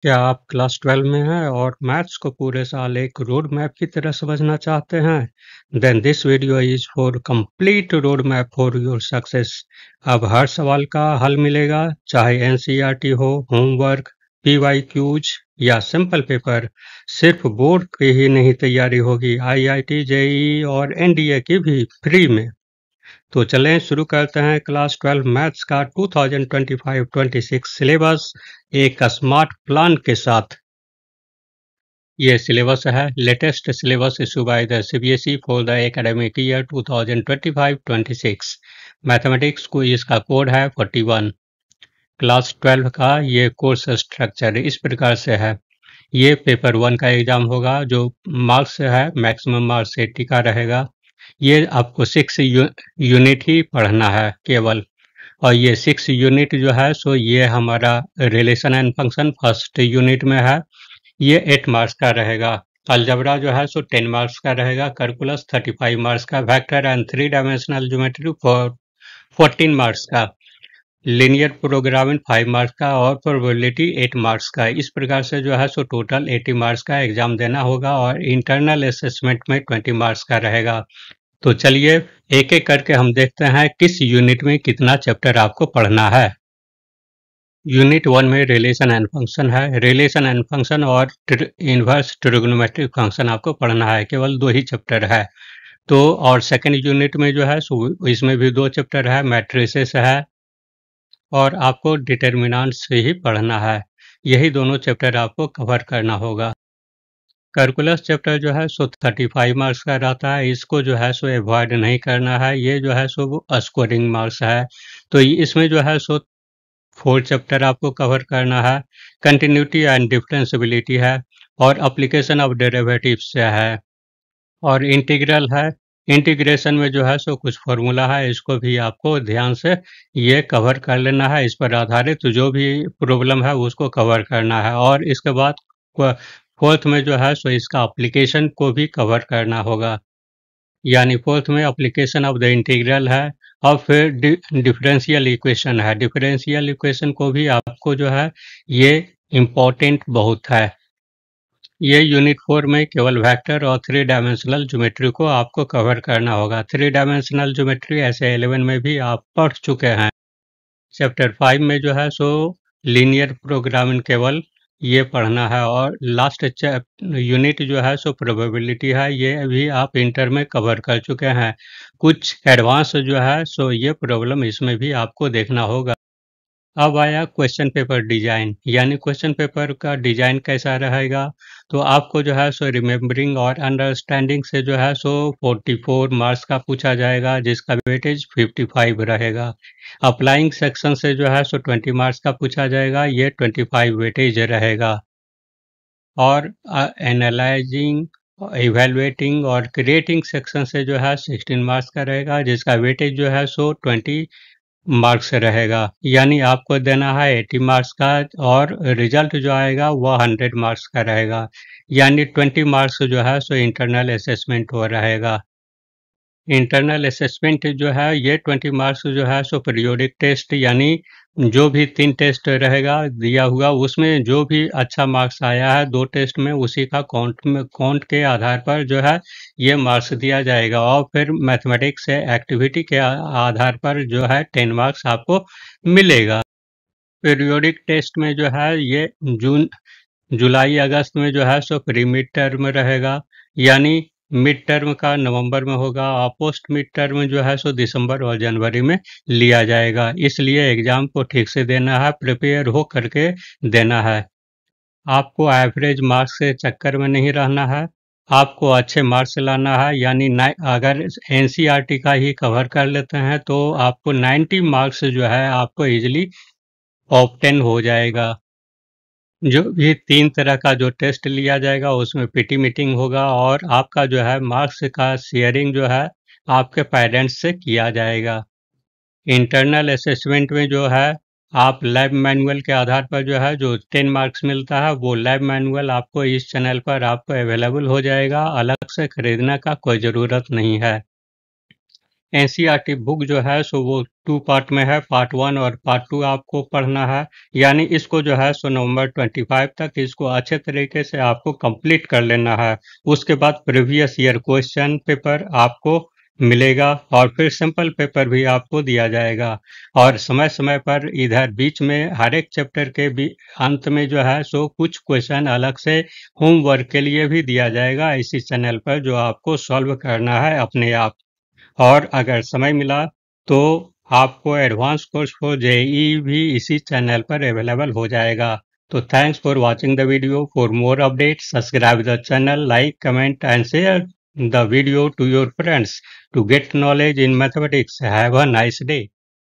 क्या आप क्लास 12 में हैं और मैथ्स को पूरे साल एक रोड मैप की तरह समझना चाहते हैं? Then this video is for complete road map for your success. अब हर सवाल का हल मिलेगा, चाहे एनसीईआरटी हो, होमवर्क, पीवाईक्यूज या सिंपल पेपर। सिर्फ बोर्ड की ही नहीं तैयारी होगी, आईआईटी, जेईई और एनडीए की भी फ्री में। तो चलें शुरू करते हैं क्लास 12 मैथ्स का 2025-26 सिलेबस एक स्मार्ट प्लान के साथ। ये सिलेबस है latest syllabus issue by the CBSE for the academic year 2025-26। Mathematics को इसका कोड है 41। क्लास 12 का ये कोर्स स्ट्रक्चर इस प्रकार से है। ये पेपर 1 का एग्जाम होगा जो मार्क्स है मैक्सिमम मार्क्स 80 का रहेगा। ये आपको 6 यूनिट ही पढ़ना है केवल। और ये 6 यूनिट जो है सो ये हमारा relation and function first unit में है। ये 8 मार्क्स का रहेगा। अलजबरा जो है सो 10 मार्क्स का रहेगा। कैलकुलस 35 मार्क्स का। Vector and 3 dimensional geometry 14 marks का। लीनियर प्रोग्रामिंग 5 मार्क्स का और प्रोबेबिलिटी 8 मार्क्स का। इस प्रकार से जो है सो टोटल 80 मार्क्स का एग्जाम देना होगा और इंटरनल असेसमेंट में 20 मार्क्स का रहेगा। तो चलिए एक एक करके हम देखते हैं किस यूनिट में कितना चैप्टर आपको पढ़ना है। यूनिट 1 में रिलेशन एंड फंक्शन है। रिलेशन एंड फंक्शन और इनवर्स ट्रिग्नोमेट्रिक फंक्शन आपको पढ़ना है, केवल 2 ही चैप्टर है। तो और सेकंड यूनिट में जो है इसमें भी 2 चैप्टर है, मैट्रिसेस है और आपको डिटर्मिनेंट से ही पढ़ना है। यही दोनों चैप्टर आपको कवर करना होगा। कैलकुलस चैप्टर जो है सो 35 मार्क्स का रहता है। इसको जो है सो अवॉइड नहीं करना है। ये जो है सो स्कोरिंग मार्क्स है। तो इसमें जो है सो 4 चैप्टर आपको कवर करना है। कंटिन्यूटी एंड डिफरेंशियबिलिटी है और एप्लीकेशन ऑफ डेरिवेटिव्स है और इंटीग्रल है। इंटीग्रेशन में जो है सो कुछ फार्मूला है, इसको भी आपको ध्यान से ये कवर कर लेना है। इस पर आधारित जो भी प्रॉब्लम है उसको कवर करना है और इसके बाद फोर्थ में जो है सो इसका एप्लीकेशन को भी कवर करना होगा। यानी फोर्थ में एप्लीकेशन ऑफ द इंटीग्रल है और फिर डिफरेंशियल इक्वेशन है। डिफरेंशियल इक्वेशन को भी आपको जो है ये इम्पोर्टेंट बहुत है। ये यूनिट 4 में केवल वेक्टर और 3 डायमेंशनल ज्योमेट्री को आपको कवर करना होगा। 3 डायमेंशनल ज्योमेट्री ऐसे 11 में भी आप पढ़ चुके हैं। चैप्टर 5 में जो है सो लीनियर प्रोग्रामिंग केवल ये पढ़ना है और लास्ट यूनिट जो है सो प्रोबेबिलिटी है। ये भी आप इंटर में कवर कर चुके हैं। कुछ एडवांस जो है सो ये प्रॉब्लम इसमें भी आपको देखना होगा। अब आया क्वेश्चन पेपर डिजाइन, यानी क्वेश्चन पेपर का डिजाइन कैसा रहेगा। तो आपको जो है सो रिमेम्बरिंग और अंडरस्टैंडिंग से जो है सो 44 मार्क्स का पूछा जाएगा जिसका वेटेज 55 रहेगा। अप्लाइंग सेक्शन से जो है सो 20 मार्क्स का पूछा जाएगा, ये 25 वेटेज रहेगा। और एनालाइजिंग, इवेलुएटिंग और क्रिएटिंग सेक्शन से जो है 16 मार्क्स का रहेगा जिसका वेटेज जो है सो 20 मार्क्स रहेगा। यानी आपको देना है 80 मार्क्स का और रिजल्ट जो आएगा वह 100 मार्क्स का रहेगा। यानी 20 मार्क्स जो है सो इंटरनल असेसमेंट हो रहेगा। इंटरनल असेसमेंट जो है ये 20 मार्क्स जो है सो पीरियोडिक टेस्ट, यानी जो भी 3 टेस्ट रहेगा दिया हुआ उसमें जो भी अच्छा मार्क्स आया है 2 टेस्ट में उसी का काउंट के आधार पर जो है ये मार्क्स दिया जाएगा और फिर मैथमेटिक्स से एक्टिविटी के आधार पर जो है 10 मार्क्स आपको मिलेगा। पीरियोडिक टेस्ट में जो है ये जुलाई अगस्त में जो है सो प्री मिड टर्म रहेगा, यानी मिड टर्म का नवंबर में होगा और पोस्ट मिड टर्म जो है सो दिसंबर और जनवरी में लिया जाएगा। इसलिए एग्जाम को ठीक से देना है, प्रिपेयर हो करके देना है। आपको एवरेज मार्क्स के चक्कर में नहीं रहना है, आपको अच्छे मार्क्स लाना है। यानी अगर एनसीईआरटी का ही कवर कर लेते हैं तो आपको 90 मार्क्स जो है आपको इजिली ऑब्टेन हो जाएगा। जो भी 3 तरह का जो टेस्ट लिया जाएगा उसमें पीटी मीटिंग होगा और आपका जो है मार्क्स का शेयरिंग जो है आपके पेरेंट्स से किया जाएगा। इंटरनल असेसमेंट में जो है आप लैब मैनुअल के आधार पर जो है जो 10 मार्क्स मिलता है वो लैब मैनुअल आपको इस चैनल पर आपको अवेलेबल हो जाएगा, अलग से खरीदने का कोई ज़रूरत नहीं है। एनसीईआरटी बुक जो है सो वो 2 पार्ट में है, पार्ट 1 और पार्ट 2 आपको पढ़ना है। यानी इसको जो है सो नवंबर 25 तक इसको अच्छे तरीके से आपको कंप्लीट कर लेना है। उसके बाद प्रीवियस ईयर क्वेश्चन पेपर आपको मिलेगा और फिर सिंपल पेपर भी आपको दिया जाएगा। और समय-समय पर इधर बीच में हर एक चैप्टर के भी अंत में जो है सो कुछ क्वेश्चन अलग से होमवर्क के लिए भी दिया जाएगा इसी चैनल पर, जो आपको सॉल्व करना है अपने आप। और अगर समय मिला तो आपको एडवांस कोर्स फॉर जेईई भी इसी चैनल पर अवेलेबल हो जाएगा। तो thanks for watching the video. For more updates subscribe the channel, like, comment and share the video to your friends to get knowledge in mathematics. Have a nice day.